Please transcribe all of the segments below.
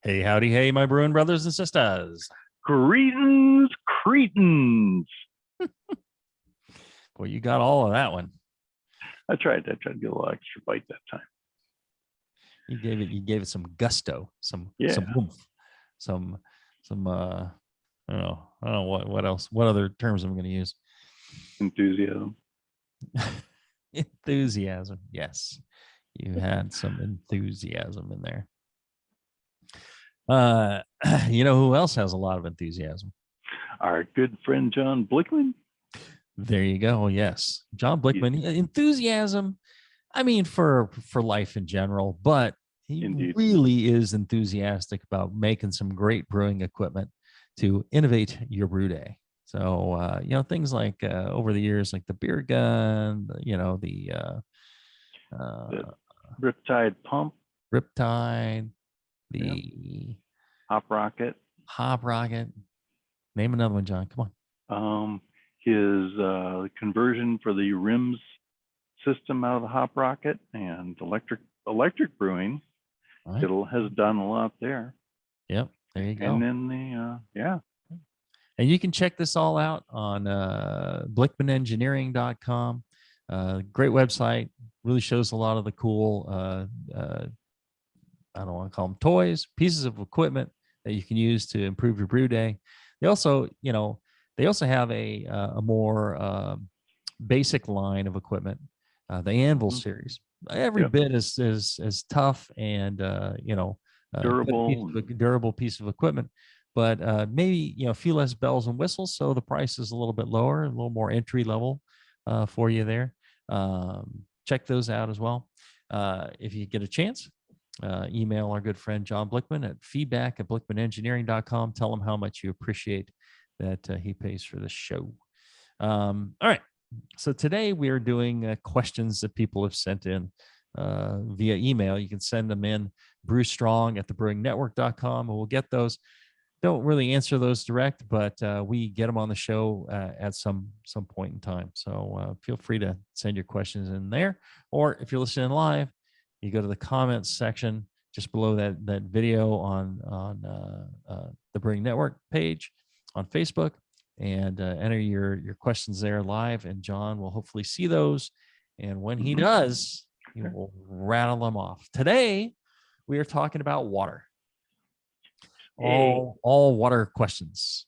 Hey, howdy, hey, my brewing brothers and sisters. Greetings, Cretans. Well, you got all of that one. I tried to get a little extra bite that time. You gave it some gusto, some oomph, some I don't know what else, what other terms I'm going to use. Enthusiasm. Enthusiasm. Yes. You had some enthusiasm in there. You know who else has a lot of enthusiasm? Our good friend John Blickman. There you go. Yes. John Blickman. Enthusiasm. I mean, for life in general, but he Indeed. really is enthusiastic about making some great brewing equipment to innovate your brew day. So, things like over the years, like the beer gun, the Riptide Pump. Riptide, the Hop Rocket. Hop Rocket. Name another one, John. Come on. His conversion for the rims system out of the Hop Rocket and electric brewing. Right. Kettle has done a lot there. Yep, there you go. And then and you can check this all out on blickmanengineering.com. Great website. Really shows a lot of the cool I don't want to call them toys, pieces of equipment that you can use to improve your brew day. They also have a more basic line of equipment, the Anvil series. Every bit is tough and durable piece of equipment, but maybe a few less bells and whistles, so the price is a little bit lower, a little more entry level for you there. Check those out as well. If you get a chance, email our good friend John Blickman at feedback@blickmanengineering.com. Tell him how much you appreciate that he pays for the show. All right. So today we are doing questions that people have sent in via email. You can send them in brewstrong@thebrewingnetwork.com, and we'll get those. Don't really answer those direct, but we get them on the show at some point in time. So feel free to send your questions in there. Or if you're listening live, you go to the comments section just below that video on the Brewing Network page on Facebook, and enter your questions there live, and John will hopefully see those. And when he does, he will rattle them off. Today, we are talking about water. All water questions.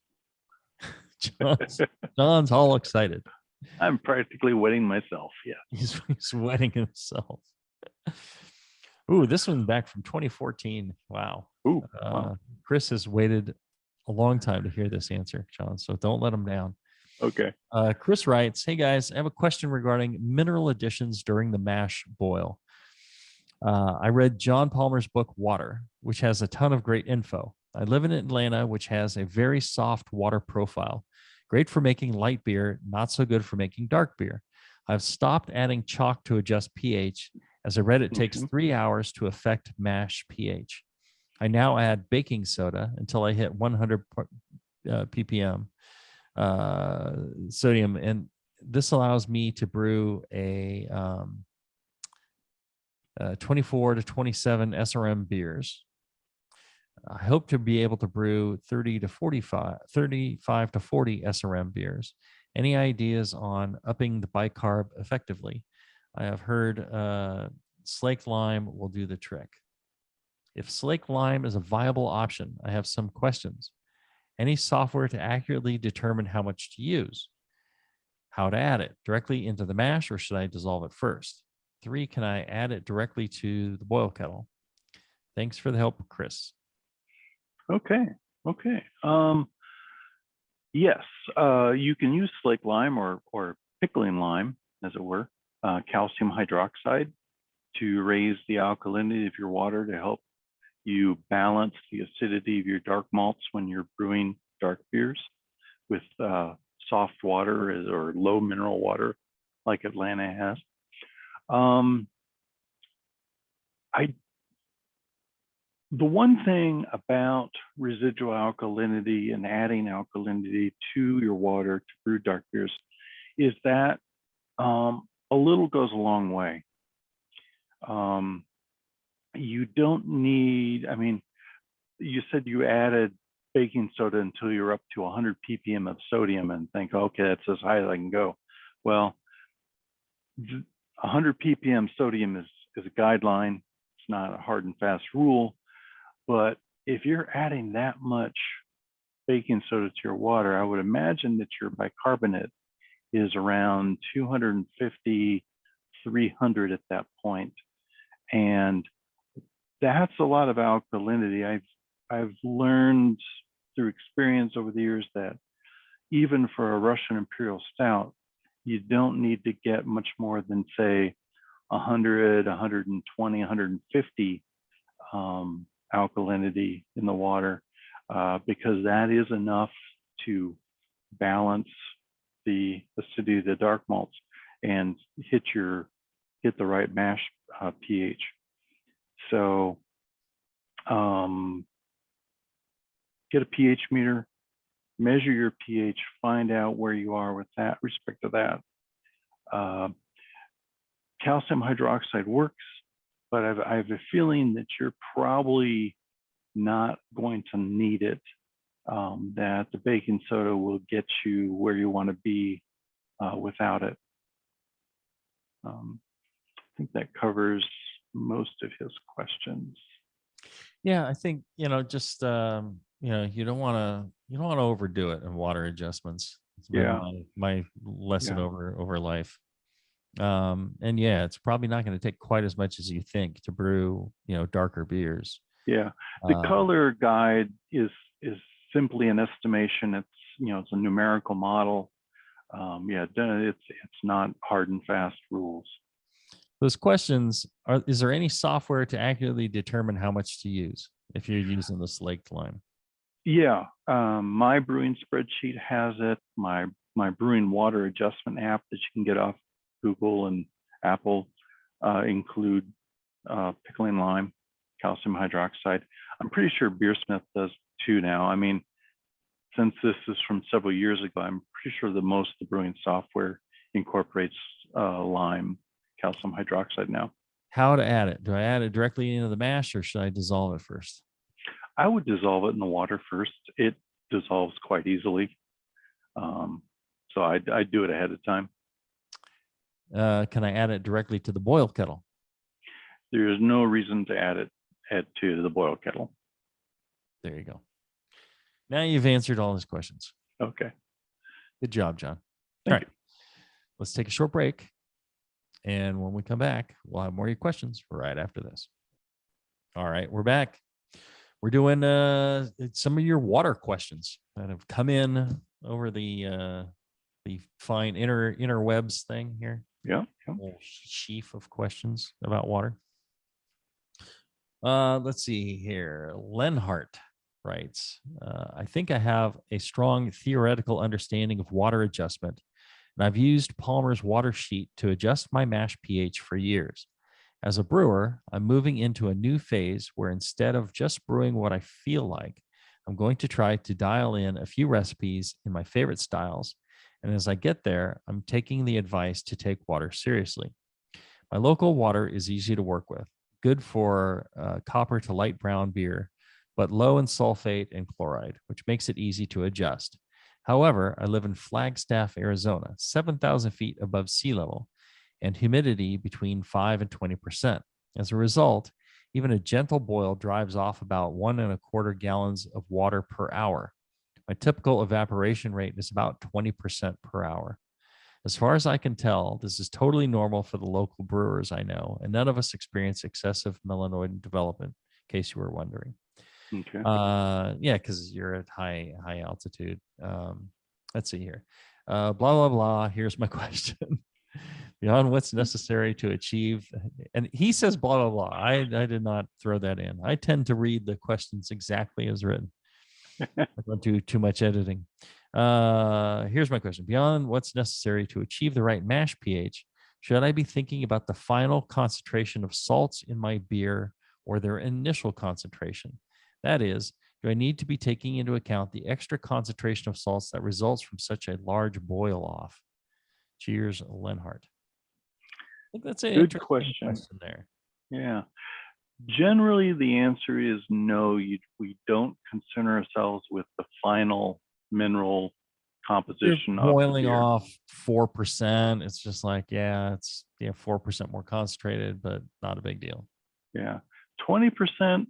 John's all excited. I'm practically wetting myself. Yeah, he's wetting himself. Ooh, this one back from 2014. Wow. Ooh, wow. Chris has waited a long time to hear this answer, John, so don't let him down. Okay. Chris writes, "Hey guys, I have a question regarding mineral additions during the mash boil. I read John Palmer's book, Water, which has a ton of great info. I live in Atlanta, which has a very soft water profile. Great for making light beer, not so good for making dark beer. I've stopped adding chalk to adjust pH, as I read it takes 3 hours to affect mash pH. I now add baking soda until I hit 100 ppm sodium, and this allows me to brew a 24 to 27 SRM beers. I hope to be able to brew 35 to 40 SRM beers. Any ideas on upping the bicarb effectively? I have heard slaked lime will do the trick. If slaked lime is a viable option, I have some questions. Any software to accurately determine how much to use? How to add it? Directly into the mash, or should I dissolve it first? 3, can I add it directly to the boil kettle? Thanks for the help, Chris." Okay. Yes, you can use slaked lime or pickling lime, as it were, calcium hydroxide, to raise the alkalinity of your water to help you balance the acidity of your dark malts when you're brewing dark beers with soft water or low mineral water like Atlanta has. The one thing about residual alkalinity and adding alkalinity to your water to brew dark beers is that a little goes a long way. You don't need, you said you added baking soda until you're up to 100 ppm of sodium and think, okay, that's as high as I can go. Well, 100 ppm sodium is a guideline. It's not a hard and fast rule, but if you're adding that much baking soda to your water, I would imagine that your bicarbonate is around 250, 300 at that point. And that's a lot of alkalinity. I've learned through experience over the years that even for a Russian Imperial Stout, you don't need to get much more than, say, 100, 120, 150 alkalinity in the water, because that is enough to balance the acidity of the dark malts and hit the right mash pH. So get a pH meter, measure your pH, find out where you are with that respect to that. Calcium hydroxide works, but I have a feeling that you're probably not going to need it, that the baking soda will get you where you want to be without it. I think that covers most of his questions. Yeah, I think, just you don't want to overdo it in water adjustments. It's been my lesson over life. And yeah, it's probably not going to take quite as much as you think to brew, darker beers. Yeah, the color guide is simply an estimation. It's it's a numerical model. It's not hard and fast rules. Those questions is there any software to accurately determine how much to use if you're using the slaked lime? Yeah, my brewing spreadsheet has it. My brewing water adjustment app that you can get off Google and Apple include pickling lime, calcium hydroxide. I'm pretty sure Beersmith does too now. I mean, since this is from several years ago, I'm pretty sure that most of the brewing software incorporates lime, calcium hydroxide now. How to add it? Do I add it directly into the mash or should I dissolve it first? I would dissolve it in the water first. It dissolves quite easily. So I'd do it ahead of time. Can I add it directly to the boil kettle? There is no reason to add to the boil kettle. There you go. Now you've answered all his questions. Okay. Good job, John. Thank you. Let's take a short break. And when we come back, we'll have more of your questions right after this. All right, we're back. We're doing some of your water questions that have come in over the fine interwebs thing here. Yeah. A whole sheaf of questions about water. Let's see here. Lenhart writes, I think I have a strong theoretical understanding of water adjustment, and I've used Palmer's water sheet to adjust my mash pH for years. As a brewer, I'm moving into a new phase where instead of just brewing what I feel like, I'm going to try to dial in a few recipes in my favorite styles. And as I get there, I'm taking the advice to take water seriously. My local water is easy to work with, good for copper to light brown beer, but low in sulfate and chloride, which makes it easy to adjust. However, I live in Flagstaff, Arizona, 7,000 feet above sea level, and humidity between 5 and 20%. As a result, even a gentle boil drives off about 1.25 gallons of water per hour. My typical evaporation rate is about 20% per hour. As far as I can tell, this is totally normal for the local brewers I know, and none of us experience excessive melanoid development, in case you were wondering. Okay. Yeah, because you're at high altitude. Let's see here. Blah, blah, blah. Here's my question. Beyond what's necessary to achieve, and he says blah, blah, blah. I did not throw that in. I tend to read the questions exactly as written. I don't do too much editing. Here's my question. Beyond what's necessary to achieve the right mash pH, should I be thinking about the final concentration of salts in my beer or their initial concentration? That is, do I need to be taking into account the extra concentration of salts that results from such a large boil off? Cheers, Lenhart. I think that's a good question there. Yeah. Generally, the answer is no. We don't concern ourselves with the final mineral You're composition of the boiling beer. off 4%. It's just like, yeah, it's 4% more concentrated, but not a big deal. Yeah, 20%.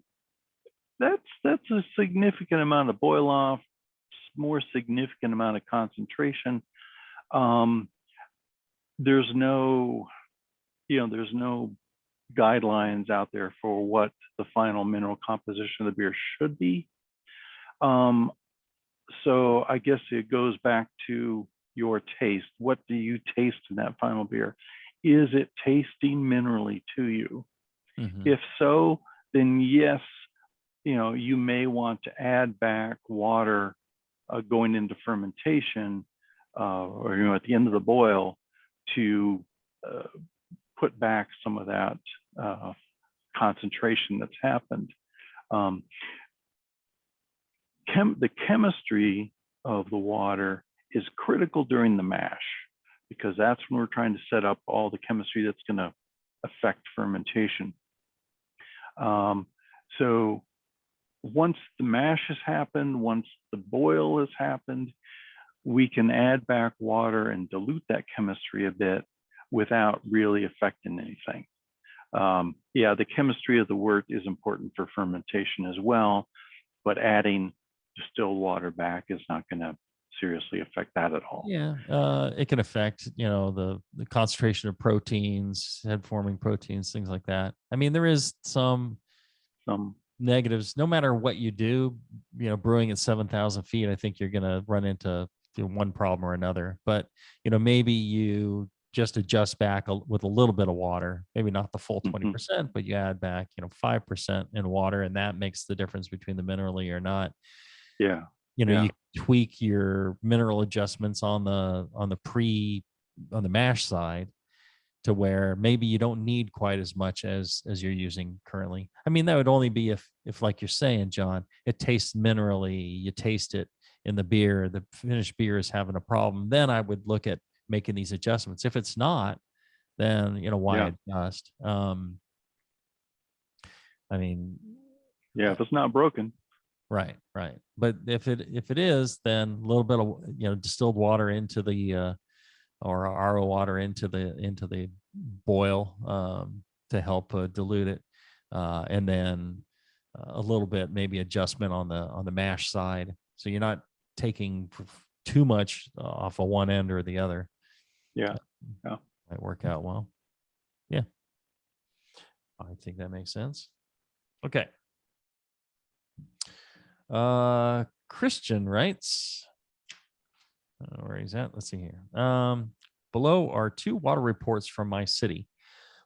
That's a significant amount of boil off, more significant amount of concentration. There's no, there's no guidelines out there for what the final mineral composition of the beer should be. So I guess it goes back to your taste. What do you taste in that final beer? Is it tasting minerally to you? Mm-hmm. If so, then yes, you may want to add back water going into fermentation, or at the end of the boil, to put back some of that concentration that's happened. The chemistry of the water is critical during the mash, because that's when we're trying to set up all the chemistry that's going to affect fermentation. So once the mash has happened, once the boil has happened, we can add back water and dilute that chemistry a bit without really affecting anything. Yeah, the chemistry of the wort is important for fermentation as well, but adding distilled water back is not going to seriously affect that at all. Yeah, it can affect, the concentration of proteins, head forming proteins, things like that. I mean, there is some negatives. No matter what you do, brewing at 7,000 feet, I think you're going to run into one problem or another. But maybe you just adjust back with a little bit of water, maybe not the full 20%, but you add back 5% in water, and that makes the difference between the minerally or not. Yeah. You tweak your mineral adjustments on the mash side to where maybe you don't need quite as much as you're using currently. I mean, that would only be if like you're saying, John, it tastes minerally, you taste it in the beer, the finished beer is having a problem, then I would look at making these adjustments. If it's not, then why adjust? I mean, if it's not broken. Right. But if it is, then a little bit of distilled water into the or RO water into the boil to help dilute it, and then a little bit maybe adjustment on the mash side, so you're not taking too much off of one end or the other. Yeah. Might work out well. Yeah, I think that makes sense. Okay. Christian writes, where he's at, let's see here. Below are two water reports from my city,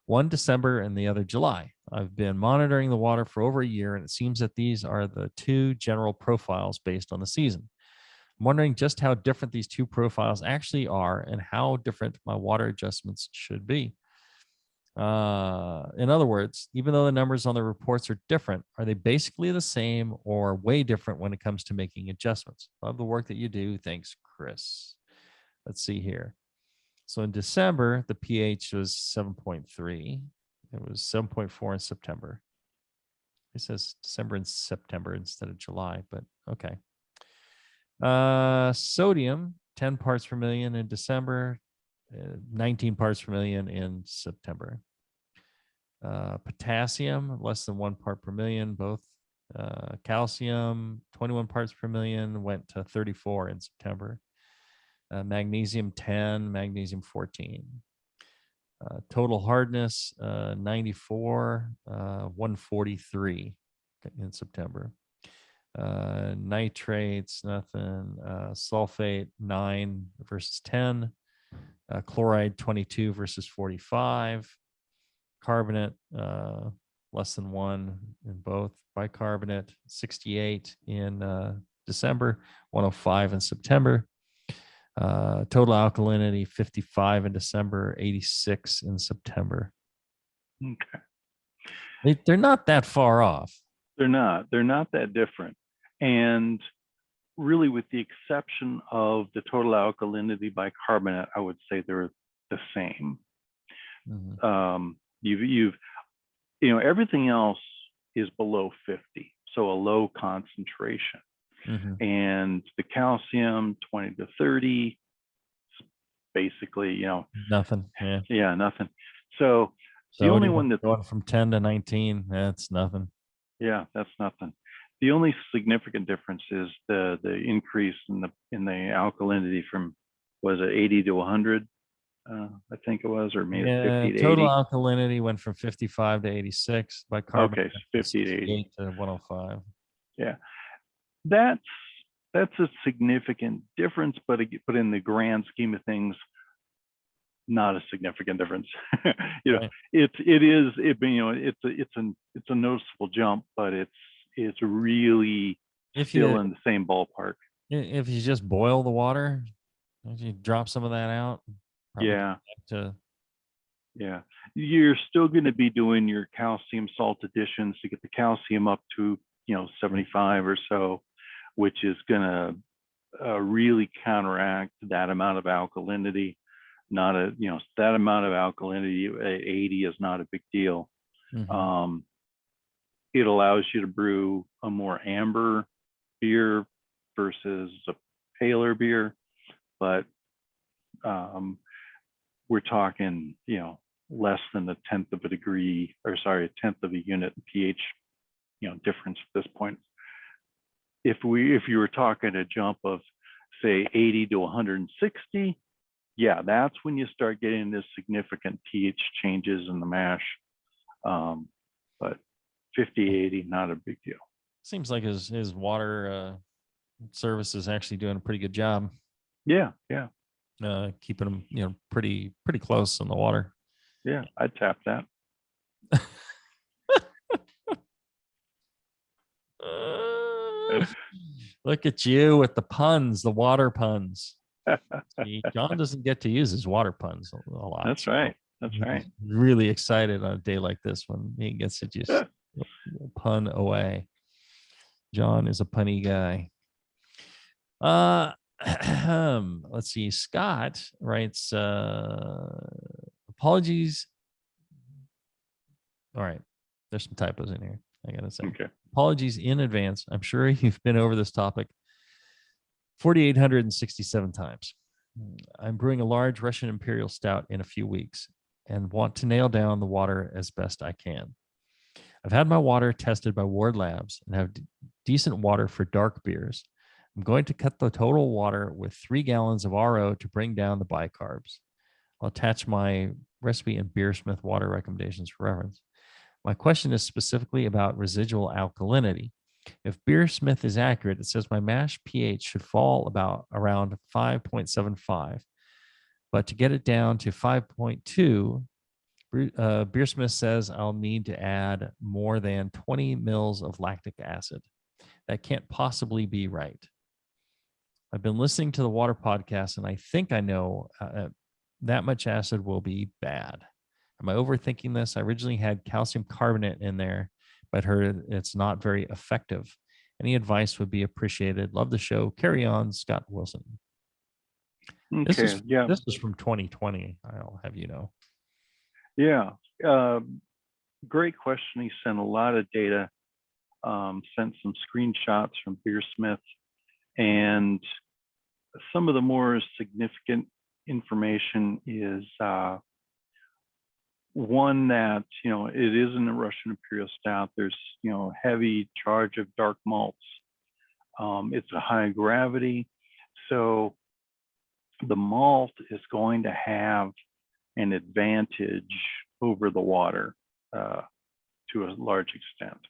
one December and the other July. I've been monitoring the water for over a year, and it seems that these are the two general profiles based on the season. I'm wondering just how different these two profiles actually are and how different my water adjustments should be. In other words, even though the numbers on the reports are different, are they basically the same or way different when it comes to making adjustments? Love the work that you do. Thanks, Chris. Let's see here. So in December, the pH was 7.3. It was 7.4 in September. It says December and September instead of July, but okay. Sodium, 10 parts per million in December, 19 parts per million in September. Potassium, less than 1 part per million, both. Calcium, 21 parts per million, went to 34 in September. Magnesium, 10, magnesium, 14. Total hardness, 94, 143 in September. Nitrates, nothing. Sulfate, 9 versus 10. Chloride, 22 versus 45. Carbonate, less than 1 in both. Bicarbonate, 68 in December, 105 in September. Total alkalinity, 55 in December, 86 in September. Okay. They're not that far off. They're not that different. And really, with the exception of the total alkalinity bicarbonate, I would say they're the same. Mm-hmm. You've everything else is below 50, so a low concentration. Mm-hmm. And the calcium 20 to 30, basically, Nothing. Yeah. yeah, nothing. So the only Sodium one that's, going from 10 to 19, that's nothing. yeah, that's nothing. The only significant difference is the increase in the alkalinity from, was it 80 to 100? I think it was, or maybe Yeah, 50 to total 80. alkalinity went from 55 to 86. Bicarbonate Okay, so from 50 to 80. 68 to 105. Yeah, that's a significant difference, but in the grand scheme of things, not a significant difference. Right. It's a noticeable jump, but it's really If still you in the same ballpark. if you just boil the water, if you drop some of that out, probably Yeah, back to yeah. You're still going to be doing your calcium salt additions to get the calcium up to 75 or so, which is going to really counteract that amount of alkalinity. Not that amount of alkalinity at 80 is not a big deal. Mhm. It allows you to brew a more amber beer versus a paler beer, but we're talking less than a tenth of a degree, or sorry, a tenth of a unit pH difference at this point. If you were talking a jump of say 80 to 160, yeah, that's when you start getting this significant pH changes in the mash. But 50, 80, not a big deal. Seems like his water service is actually doing a pretty good job Yeah, yeah, keeping them pretty close in the water. yeah. I'd tap that. Look at you with the puns, the water puns. See, John doesn't get to use his water puns a lot. That's so right. That's he's right. really excited on a day like this when he gets to just pun away. John is a punny guy. Let's see. Scott writes, apologies. All right. There's some typos in here. I gotta say. Okay. Apologies in advance. I'm sure you've been over this topic 4,867 times. I'm brewing a large Russian Imperial Stout in a few weeks and want to nail down the water as best I can. I've had my water tested by Ward Labs and have decent water for dark beers. I'm going to cut the total water with 3 gallons of RO to bring down the bicarbs. I'll attach my recipe and Beersmith water recommendations for reference. My question is specifically about residual alkalinity. If Beersmith is accurate, it says my mash pH should fall about around 5.75. But to get it down to 5.2, Beersmith says I'll need to add more than 20 mils of lactic acid. That can't possibly be right. I've been listening to the water podcast, and I think I know that much acid will be bad. Am I overthinking this? I originally had calcium carbonate in there, but heard it's not very effective. Any advice would be appreciated. Love the show. Carry on, Scott Wilson. Okay. Yeah. This is from 2020. I'll have you know. Yeah. Great question. He sent a lot of data, sent some screenshots from Beersmith, and some of the more significant information is one that it isn't a Russian Imperial Stout. There's heavy charge of dark malts. It's a high gravity, so the malt is going to have an advantage over the water to a large extent.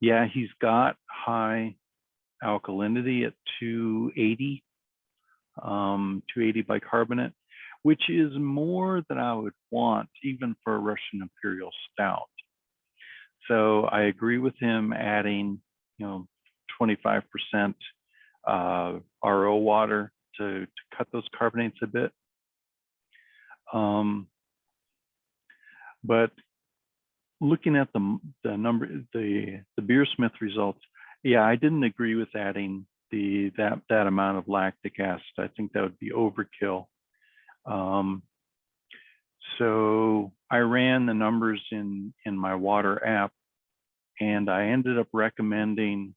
Yeah, he's got high alkalinity at 280, 280 bicarbonate, which is more than I would want even for a Russian Imperial Stout. So I agree with him adding 25% RO water to cut those carbonates a bit. But looking at the Beersmith results, yeah, I didn't agree with adding that amount of lactic acid. I think that would be overkill. So I ran the numbers in my water app, and I ended up recommending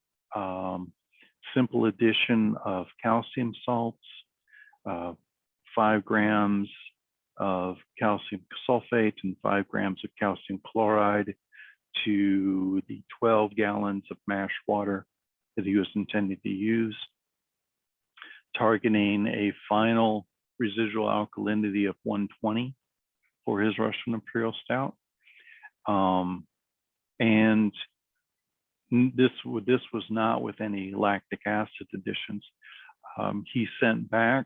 simple addition of calcium salts, uh, 5 grams of calcium sulfate and 5 grams of calcium chloride to the 12 gallons of mash water that he was intended to use, targeting a final residual alkalinity of 120 for his Russian Imperial Stout. And this was not with any lactic acid additions. He sent back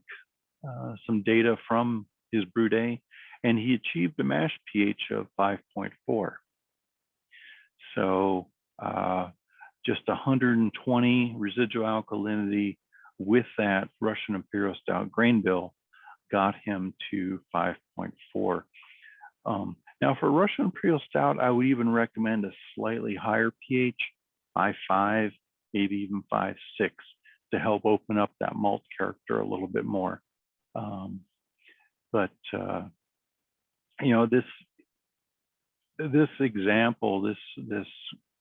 some data from his brew day, and he achieved a mash pH of 5.4. So just 120 residual alkalinity with that Russian Imperial Stout grain bill got him to 5.4. Now for Russian Imperial Stout, I would even recommend a slightly higher pH, 5.5, maybe even 5.6, to help open up that malt character a little bit more. But you know, this example, this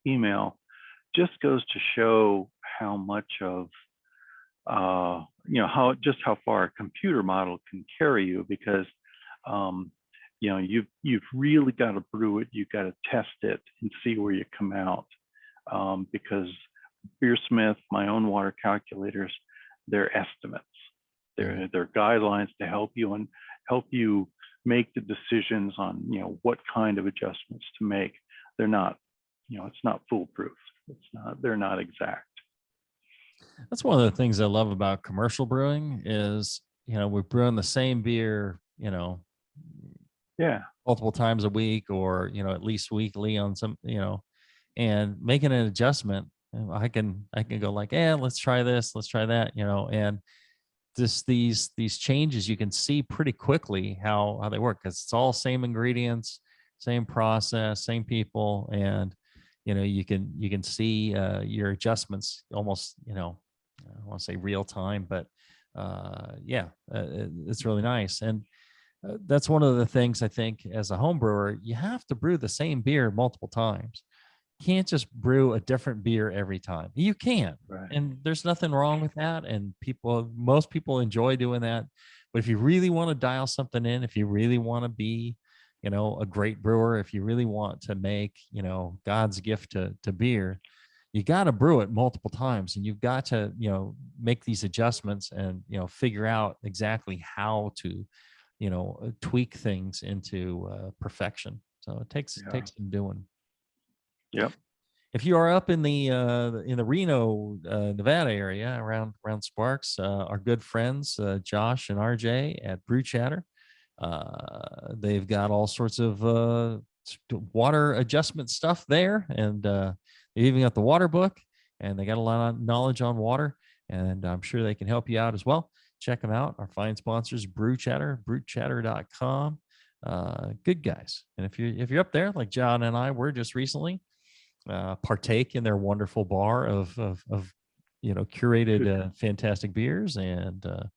email just goes to show how much of you know, how far a computer model can carry you, because you know, you've really got to brew it, you've got to test it and see where you come out, because Beersmith, my own water calculators, they're estimates, they're guidelines to help you and help you make the decisions on, you know, what kind of adjustments to make. They're not, you know, it's not foolproof. They're not exact. That's one of the things I love about commercial brewing is, you know, we're brewing the same beer, you know, Yeah. multiple times a week, or, you know, at least weekly on some, you know, and making an adjustment. I can go like, yeah, let's try this, let's try that, you know, and just these changes you can see pretty quickly how they work, because it's all same ingredients, same process, same people, and you know, you can see your adjustments almost, you know, I don't want to say real time, but yeah, it's really nice. And that's one of the things I think as a home brewer, you have to brew the same beer multiple times. You can't just brew a different beer every time. You can, Right. and there's nothing wrong with that. And most people enjoy doing that. But if you really want to dial something in, if you really want to be, you know, a great brewer, if you really want to make, you know, God's gift to beer, you got to brew it multiple times, and you've got to, you know, make these adjustments and, you know, figure out exactly how to, you know, tweak things into perfection. So it takes some doing. Yep. If you are up in the Reno, Nevada area around Sparks, our good friends Josh and RJ at Brew Chatter, they've got all sorts of water adjustment stuff there, and they've even got the water book, and they got a lot of knowledge on water, and I'm sure they can help you out as well. Check them out. Our fine sponsors, Brew Chatter, brewchatter.com. Good guys. And if you're up there like John and I were just recently, partake in their wonderful bar of you know, curated fantastic beers, and the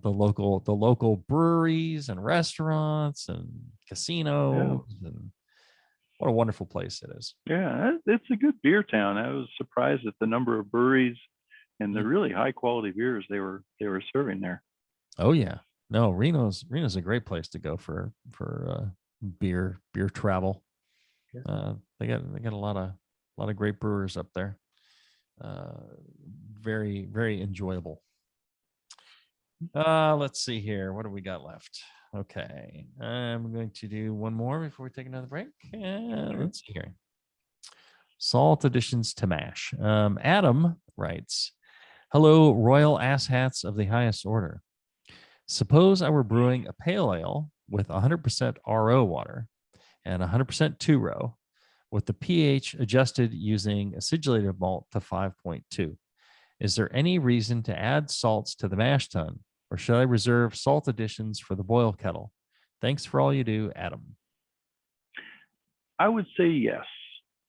local breweries and restaurants and casinos. Yeah. And what a wonderful place it is. Yeah, it's a good beer town. I was surprised at the number of breweries and the really high quality beers they were serving there. Oh yeah, no, Reno's a great place to go for beer travel. They got a lot of great brewers up there. Very, very enjoyable. Let's see here. What do we got left? Okay, I'm going to do one more before we take another break. Let's see here. Salt additions to mash. Adam writes, "Hello, royal asshats of the highest order. Suppose I were brewing a pale ale with 100% RO water and 100% two-row, with the pH adjusted using acidulated malt to 5.2. Is there any reason to add salts to the mash tun, or should I reserve salt additions for the boil kettle? Thanks for all you do, Adam." I would say yes.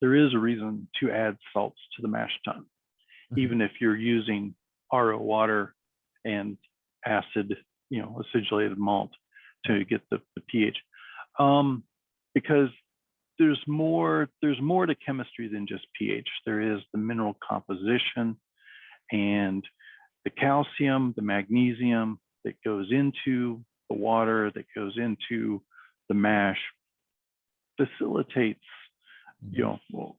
There is a reason to add salts to the mash tun, even if you're using RO water and acid, you know, acidulated malt. to get the pH, because there's more to chemistry than just pH. There is the mineral composition and the calcium, the magnesium that goes into the water, that goes into the mash, facilitates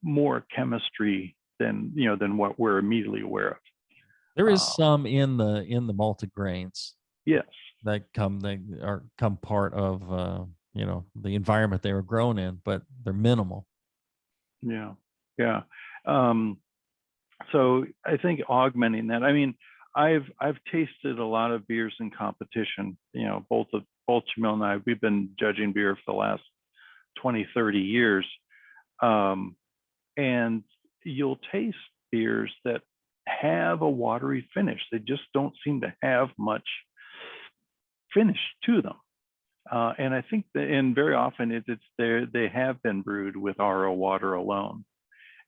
more chemistry than what we're immediately aware of. There is some in the malted grains. Yes. That come part of the environment they were grown in, but they're minimal. Yeah. So I think augmenting that. I mean, I've tasted a lot of beers in competition. Both Jamil and I, we've been judging beer for the last 20, 30 years. And you'll taste beers that have a watery finish. They just don't seem to have much finish to them. And I think and very often they have been brewed with RO water alone.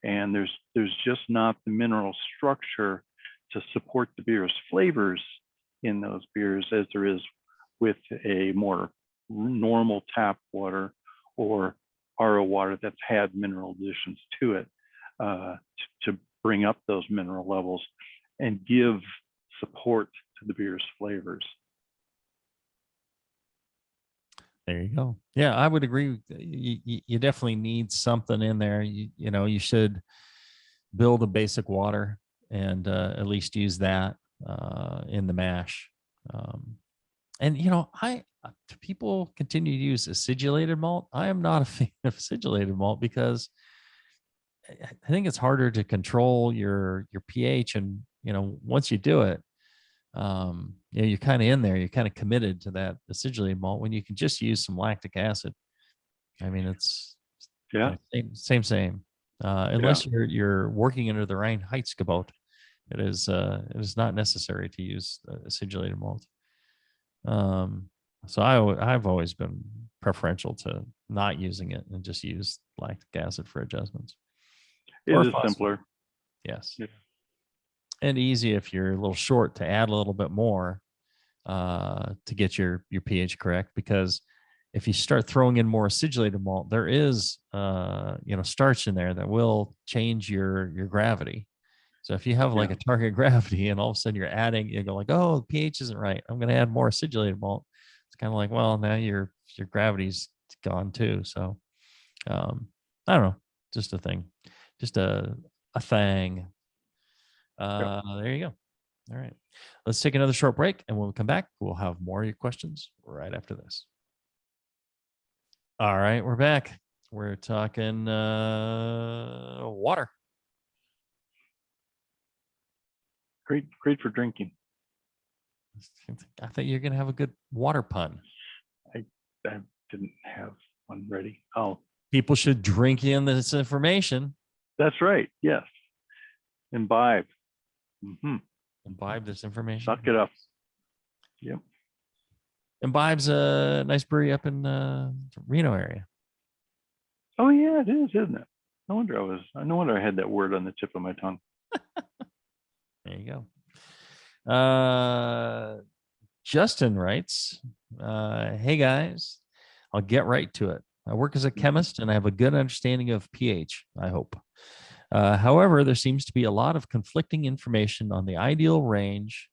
And there's just not the mineral structure to support the beer's flavors in those beers as there is with a more normal tap water or RO water that's had mineral additions to it to bring up those mineral levels and give support to the beer's flavors. There you go. Yeah, I would agree. You definitely need something in there. You should build a basic water and at least use that in the mash. And people continue to use acidulated malt. I am not a fan of acidulated malt because I think it's harder to control your pH, and once you do it, you're kind of in there. You're kind of committed to that acidulated malt when you can just use some lactic acid. I mean, it's same. Unless you're working under the Reinheitsgebot, it is not necessary to use acidulated malt. So I've always been preferential to not using it and just use lactic acid for adjustments. It is simpler. Yes. Yeah. And easy if you're a little short to add a little bit more to get your pH correct, because if you start throwing in more acidulated malt, there is starch in there that will change your gravity. So if you have like a target gravity and all of a sudden you're adding, you go like, oh, the pH isn't right, I'm going to add more acidulated malt. It's kind of like, well, now your gravity's gone too. So I don't know, just a thing, just a thing. There you go. All right. Let's take another short break. And when we come back, we'll have more of your questions right after this. All right. We're back. We're talking water. Great for drinking. I thought you were going to have a good water pun. I didn't have one ready. Oh. People should drink in this information. That's right. Yes. Imbibe. Mm-hmm. Imbibe this information. Suck it up. Yep. Imbibe's a nice brewery up in Reno area. Oh yeah, it is, isn't it? No wonder I had that word on the tip of my tongue. There you go. Justin writes, hey guys, I'll get right to it. I work as a chemist and I have a good understanding of pH, I hope. However, there seems to be a lot of conflicting information on the ideal range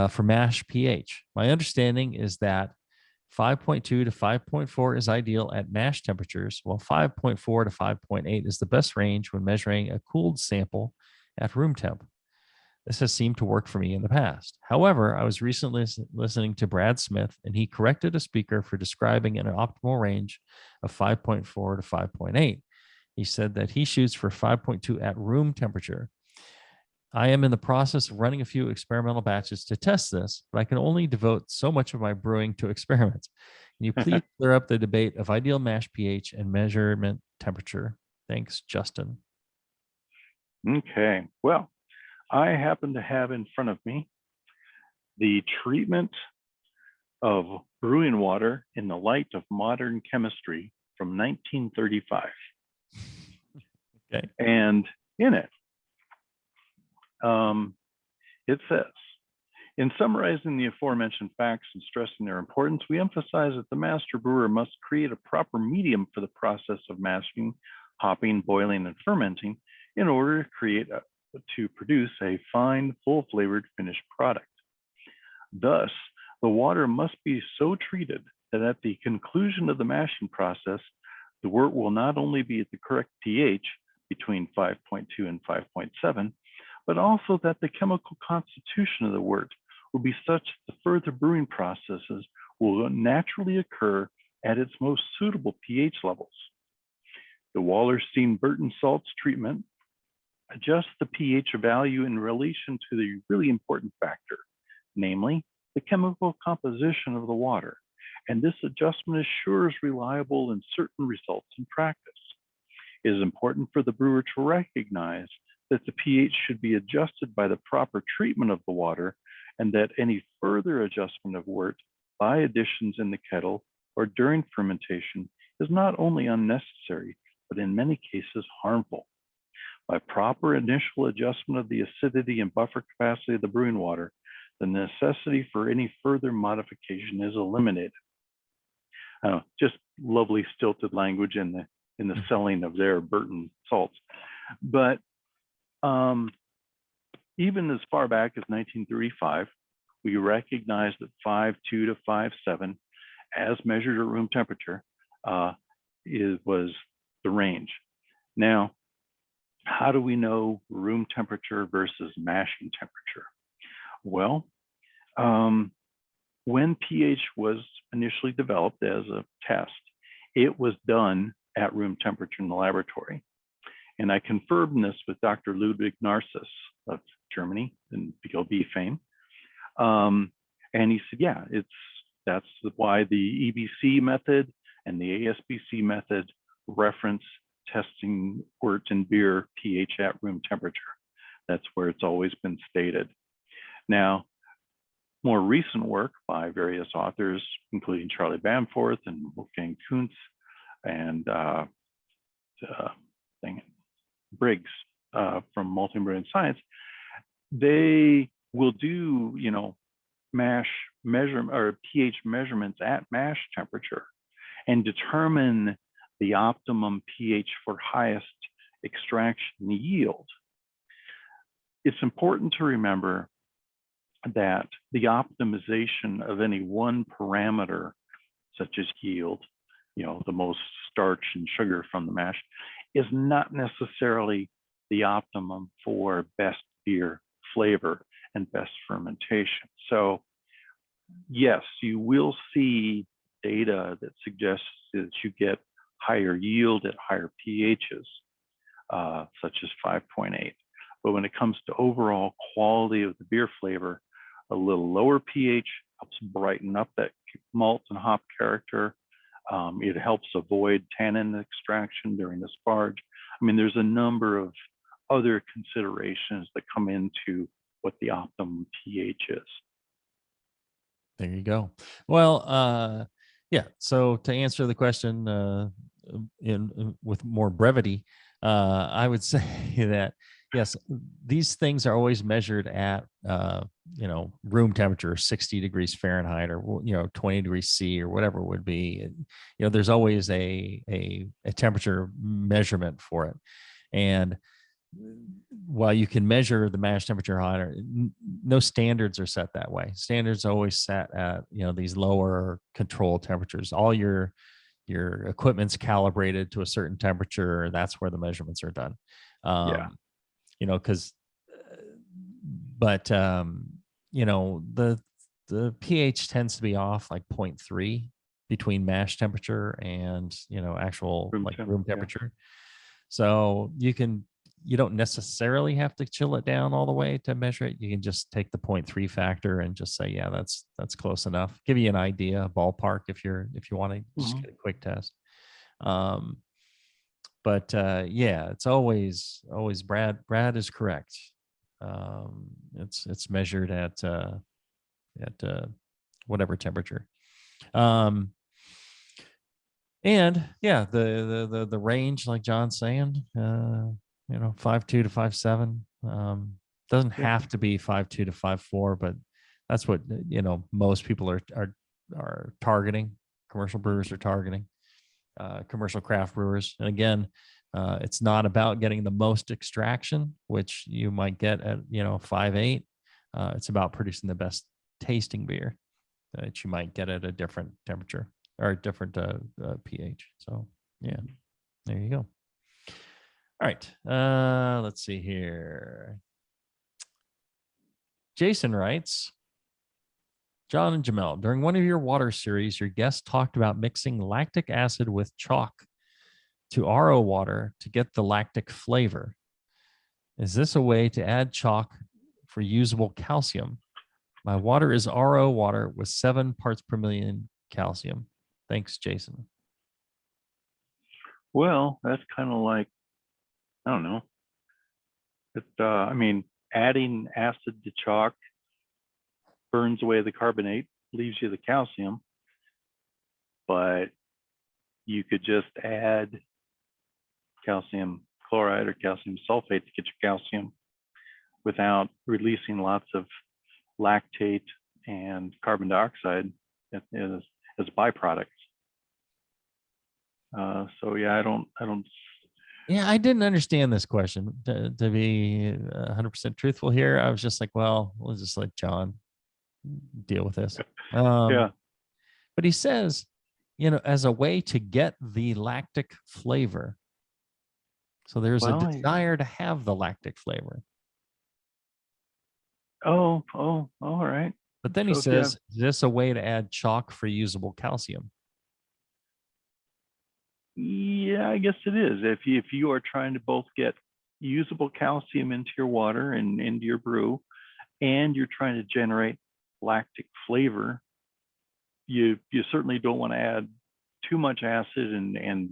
for mash pH. My understanding is that 5.2 to 5.4 is ideal at mash temperatures, while 5.4 to 5.8 is the best range when measuring a cooled sample at room temp. This has seemed to work for me in the past. However, I was recently listening to Brad Smith, and he corrected a speaker for describing an optimal range of 5.4 to 5.8. He said that he shoots for 5.2 at room temperature. I am in the process of running a few experimental batches to test this, but I can only devote so much of my brewing to experiments. Can you please clear up the debate of ideal mash pH and measurement temperature? Thanks, Justin. Okay. Well, I happen to have in front of me the treatment of brewing water in the light of modern chemistry from 1935. Okay. And in it, it says, In summarizing the aforementioned facts and stressing their importance, we emphasize that the master brewer must create a proper medium for the process of mashing, hopping, boiling, and fermenting in order to produce a fine, full-flavored finished product. Thus, the water must be so treated that at the conclusion of the mashing process, the wort will not only be at the correct pH between 5.2 and 5.7, but also that the chemical constitution of the wort will be such that the further brewing processes will naturally occur at its most suitable pH levels. The Wallerstein-Burton salts treatment adjusts the pH value in relation to the really important factor, namely the chemical composition of the water, and this adjustment assures reliable and certain results in practice. It is important for the brewer to recognize that the pH should be adjusted by the proper treatment of the water, and that any further adjustment of wort by additions in the kettle or during fermentation is not only unnecessary, but in many cases harmful. By proper initial adjustment of the acidity and buffer capacity of the brewing water, the necessity for any further modification is eliminated. Just lovely stilted language in the selling of their Burton salts. But even as far back as 1935, we recognized that 5.2 to 5.7, as measured at room temperature, was the range. Now, how do we know room temperature versus mashing temperature? Well, when pH was initially developed as a test, it was done at room temperature in the laboratory. And I confirmed this with Dr. Ludwig Narcissus of Germany and BLB fame. And he said, yeah, that's why the EBC method and the ASBC method reference testing wort and beer pH at room temperature. That's where it's always been stated. Now, more recent work by various authors, including Charlie Bamforth and Wolfgang Kuntz and Briggs from Multi-Brewing Science, they will do, mash measurement or pH measurements at mash temperature and determine the optimum pH for highest extraction yield. It's important to remember that the optimization of any one parameter, such as yield, the most starch and sugar from the mash, is not necessarily the optimum for best beer flavor and best fermentation. So yes, you will see data that suggests that you get higher yield at higher pHs, such as 5.8. But when it comes to overall quality of the beer flavor, a little lower pH helps brighten up that malt and hop character. It helps avoid tannin extraction during the sparge. I mean, there's a number of other considerations that come into what the optimum pH is. There you go. Well, yeah. So to answer the question with more brevity, I would say that yes, these things are always measured at room temperature, 60 degrees Fahrenheit, or 20 degrees C, or whatever it would be. And, there's always a temperature measurement for it, and while you can measure the mash temperature higher, no standards are set that way. Standards are always set at these lower control temperatures. All your equipment's calibrated to a certain temperature. That's where the measurements are done. Yeah. The pH tends to be off like 0.3 between mash temperature and actual room temperature. Yeah. So you don't necessarily have to chill it down all the way to measure it. You can just take the 0.3 factor and just say, yeah, that's close enough. Give you an idea, ballpark, if you want to just get a quick test. Yeah, it's always Brad is correct. It's measured at whatever temperature. And yeah, the range, like John's saying, 5.2 to 5.7. Doesn't have to be 5.2 to 5.4, but That's what most people are targeting. Commercial brewers are targeting. Commercial craft brewers, and again, it's not about getting the most extraction, which you might get at 5.8. It's about producing the best tasting beer that you might get at a different temperature or a different pH. So yeah, there you go. All right, let's see here. Jason writes, John and Jamil, during one of your water series, your guest talked about mixing lactic acid with chalk to RO water to get the lactic flavor. Is this a way to add chalk for usable calcium? My water is RO water with 7 parts per million calcium. Thanks, Jason. Well, that's kind of like, I don't know. I mean, adding acid to chalk burns away the carbonate, leaves you the calcium, but you could just add calcium chloride or calcium sulfate to get your calcium without releasing lots of lactate and carbon dioxide as byproducts. So yeah, I don't. Yeah, I didn't understand this question. To be 100% truthful here, I was just like, well, we'll just let John deal with this. Yeah. But he says, as a way to get the lactic flavor. So there's a desire to have the lactic flavor. Oh, all right. But then he says, is this a way to add chalk for usable calcium? Yeah, I guess it is. If you are trying to both get usable calcium into your water and into your brew, and you're trying to generate lactic flavor, you certainly don't want to add too much acid and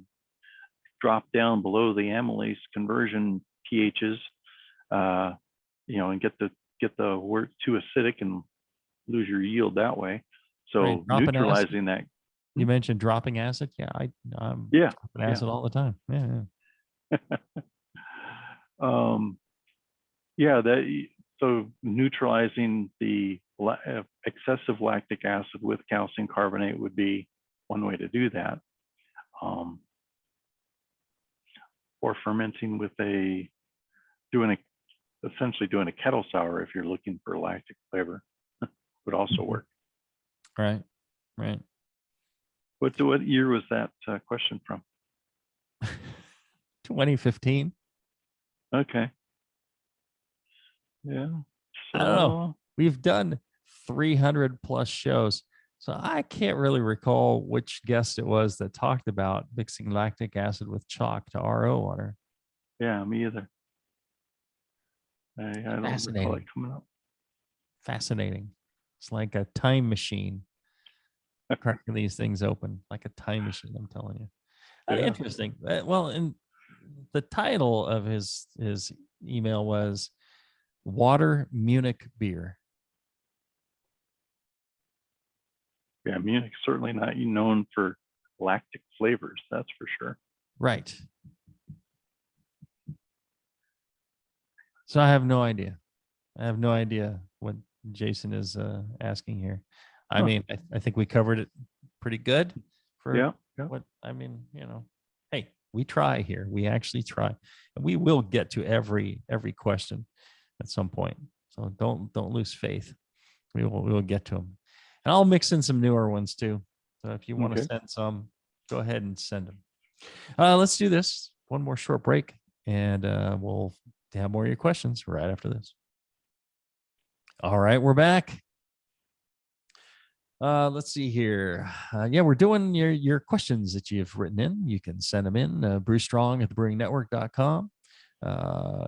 drop down below the amylase conversion pHs, and get the wort too acidic and lose your yield that way. So right, neutralizing that. You mentioned dropping acid. Yeah, I'm dropping acid all the time. Yeah. So neutralizing the excessive lactic acid with calcium carbonate would be one way to do that. Or fermenting with essentially doing a kettle sour if you're looking for lactic flavor would also work. Right. What year was that question from? 2015. Okay. Yeah. So, I don't know. We've done 300 plus shows, so I can't really recall which guest it was that talked about mixing lactic acid with chalk to RO water. Yeah, me either. I don't recall it coming up. Fascinating. It's like a time machine. Cracking these things open like a time machine, I'm telling you. Yeah. Interesting. Well, and the title of his email was Water Munich Beer. Yeah, Munich's certainly not known for lactic flavors, that's for sure. Right. So I have no idea. What Jason is asking here. I mean, I think we covered it pretty good for what I mean, hey, we try here. We actually try. And we will get to every question at some point. So don't lose faith. We will get to them. And I'll mix in some newer ones too. So if you want to send some, go ahead and send them. Let's do this. One more short break, and we'll have more of your questions right after this. All right, we're back. Let's see here. We're doing your questions that you've written in. You can send them in brewstrong@thebrewingnetwork.com.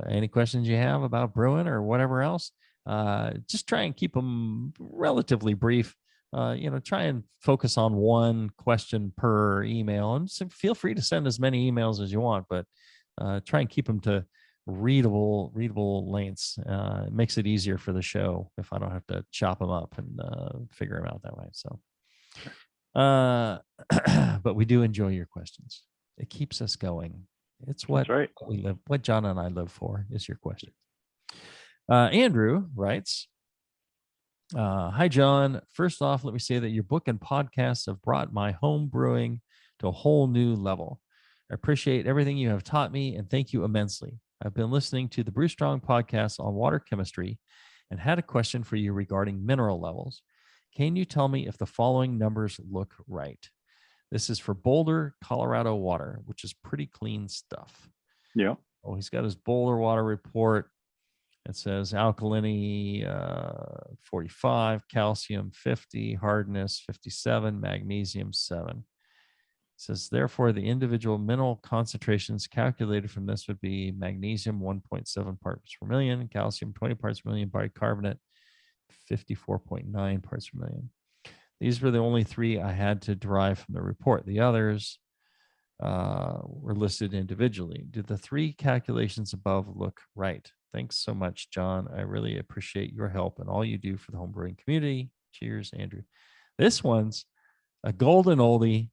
Any questions you have about brewing or whatever else, just try and keep them relatively brief. Try and focus on one question per email, and feel free to send as many emails as you want, but try and keep them to readable lengths. It makes it easier for the show if I don't have to chop them up and figure them out that way. So, but we do enjoy your questions. It keeps us going. It's what we live, what John and I live for is your question. Andrew writes, Hi, John. First off, let me say that your book and podcasts have brought my home brewing to a whole new level. I appreciate everything you have taught me and thank you immensely. I've been listening to the Brew Strong podcast on water chemistry and had a question for you regarding mineral levels. Can you tell me if the following numbers look right? This is for Boulder, Colorado water, which is pretty clean stuff. Yeah. Oh, he's got his Boulder water report. It says alkalinity 45, calcium 50, hardness 57, magnesium 7. It says, therefore, the individual mineral concentrations calculated from this would be magnesium 1.7 parts per million, calcium 20 parts per million, bicarbonate 54.9 parts per million. These were the only three I had to derive from the report. The others were listed individually. Did the three calculations above look right? Thanks so much, John. I really appreciate your help and all you do for the homebrewing community. Cheers, Andrew. This one's a golden oldie,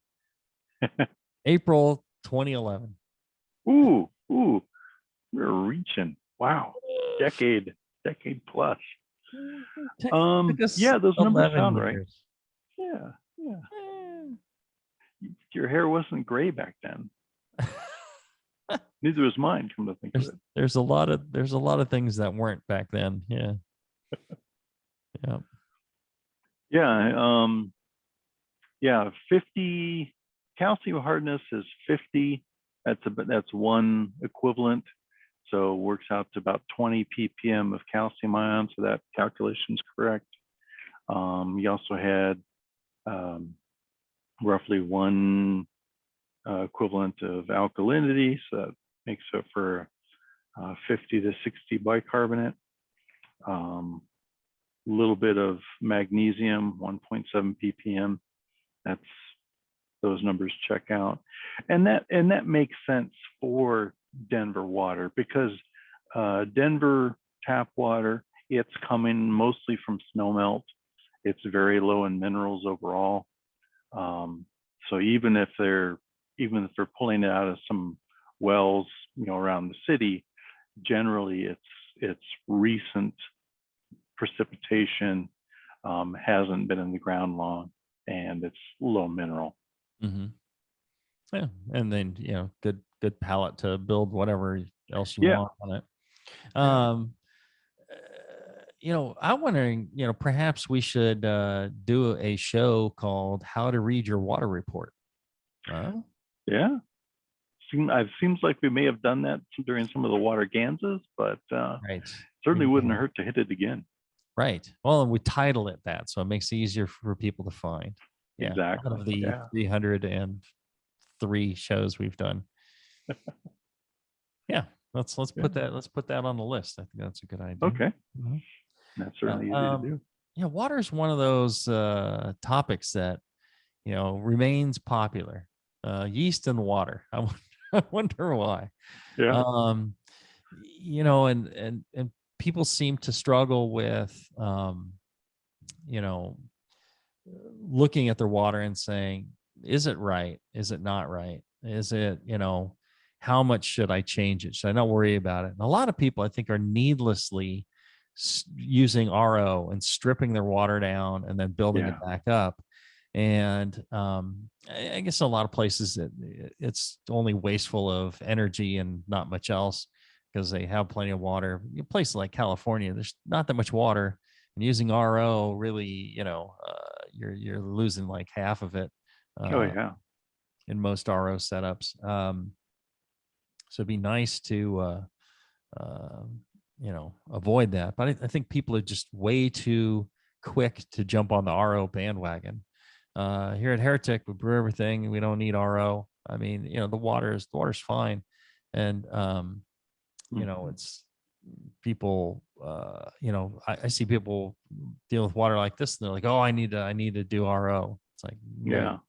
April 2011. Ooh, we're reaching. Wow. Decade plus. Took us Yeah, those numbers 11 sound right. years. Yeah. Your hair wasn't gray back then. Neither was mine, come to think of it. There's a lot of things that weren't back then. Yeah. Yeah. Yeah. Yeah. 50 calcium hardness is 50. That's one equivalent. So it works out to about 20 ppm of calcium ions. So that calculation is correct. You also had roughly one equivalent of alkalinity. So that makes it for 50 to 60 bicarbonate. Little bit of magnesium, 1.7 ppm. Those numbers check out, and that makes sense for Denver water because Denver tap water, it's coming mostly from snowmelt. It's very low in minerals overall. So even if they're pulling it out of some wells, around the city, generally it's recent precipitation, hasn't been in the ground long, and it's low mineral. Mm-hmm. Yeah, and then good palette to build whatever else you want on it. I'm wondering, perhaps we should do a show called "How to Read Your Water Report." Yeah, seems like we may have done that during some of the water Gansas, but right, certainly wouldn't hurt to hit it again. Right. Well, and we title it that, so it makes it easier for people to find. Yeah. Exactly. Out of the 303 shows we've done. Yeah. Let's put that on the list. I think that's a good idea. Okay. Mm-hmm. That's certainly easy to do. Yeah, water is one of those topics that remains popular. Yeast and water. I wonder why. Yeah. And people seem to struggle with looking at their water and saying, is it right? Is it not right? Is it, how much should I change it? Should I not worry about it? And a lot of people, I think, are needlessly using RO and stripping their water down and then building it back up. And I guess in a lot of places it's only wasteful of energy and not much else because they have plenty of water. In places like California, there's not that much water, and using RO really, you're losing like half of it. In most RO setups. So it'd be nice to avoid that. But I think people are just way too quick to jump on the RO bandwagon. Here at Heretic, we brew everything. We don't need RO. I mean, the water's fine, and it's people. I see people deal with water like this, and they're like, "Oh, I need to do RO." It's like, no,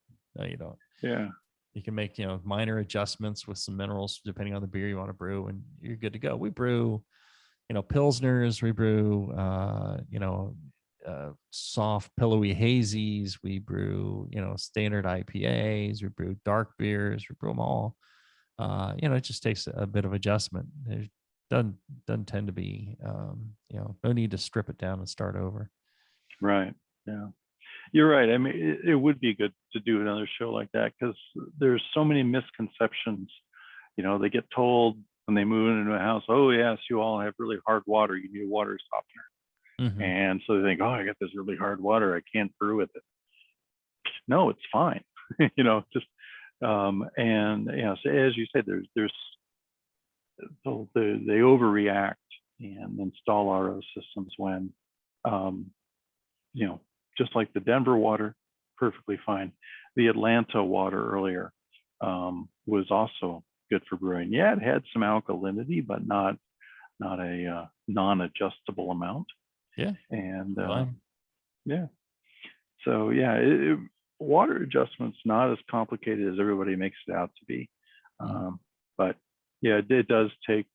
you don't. Yeah. You can make minor adjustments with some minerals depending on the beer you want to brew, and you're good to go. We brew, pilsners. We brew, soft, pillowy hazies. We brew, standard IPAs. We brew dark beers. We brew them all. It just takes a bit of adjustment. It doesn't tend to be, no need to strip it down and start over. Right. Yeah. You're right. I mean, it would be good to do another show like that because there's so many misconceptions. You know, they get told when they move into a house, oh, yes, you all have really hard water. You need a water softener. Mm-hmm. And so they think, oh, I got this really hard water. I can't brew with it. No, it's fine. You know, just, and, you know, so as you said, so they overreact and install RO systems when, um, you know, just like the Denver water, perfectly fine. The Atlanta water earlier was also good for brewing. Yeah, it had some alkalinity, but not a non-adjustable amount. Yeah. And Fine. yeah, so yeah, water adjustment's not as complicated as everybody makes it out to be. Mm-hmm. But yeah, it does take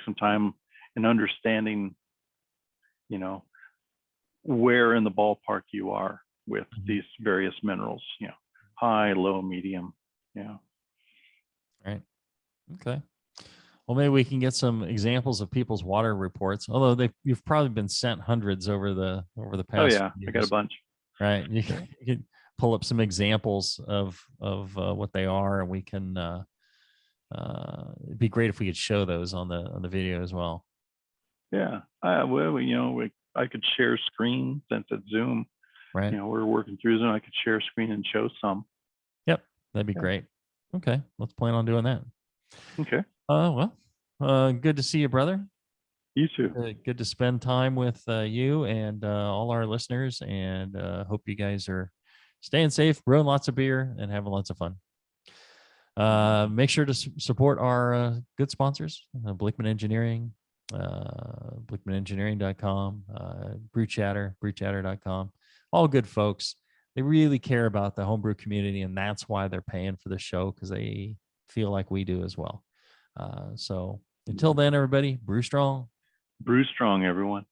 some time and understanding, you know, where in the ballpark you are with Mm-hmm. these various minerals, you know, high, low, medium. Yeah. Right. Okay. Well, maybe we can get some examples of people's water reports. Although you've probably been sent hundreds over the Oh past yeah, I got a years, bunch. right? You, Yeah. you can pull up some examples of what they are, and we can. It'd be great if we could show those on the video as well. Yeah. Well, you know, I could share screen since it's Zoom. Right. You know, we're working through Zoom. I could share screen and show some. Yep. That'd be Yeah. great. Okay. Let's plan on doing that. Okay. Well, good to see you, brother. You too. Good to spend time with you and all our listeners, and hope you guys are staying safe, brewing lots of beer, and having lots of fun. Make sure to support our good sponsors, Blickman Engineering, blickmanengineering.com, Brew Chatter, brewchatter.com. All good folks. They really care about the homebrew community, and that's why they're paying for the show, because they feel like we do as well. So until then, everybody, brew strong. Brew strong, everyone.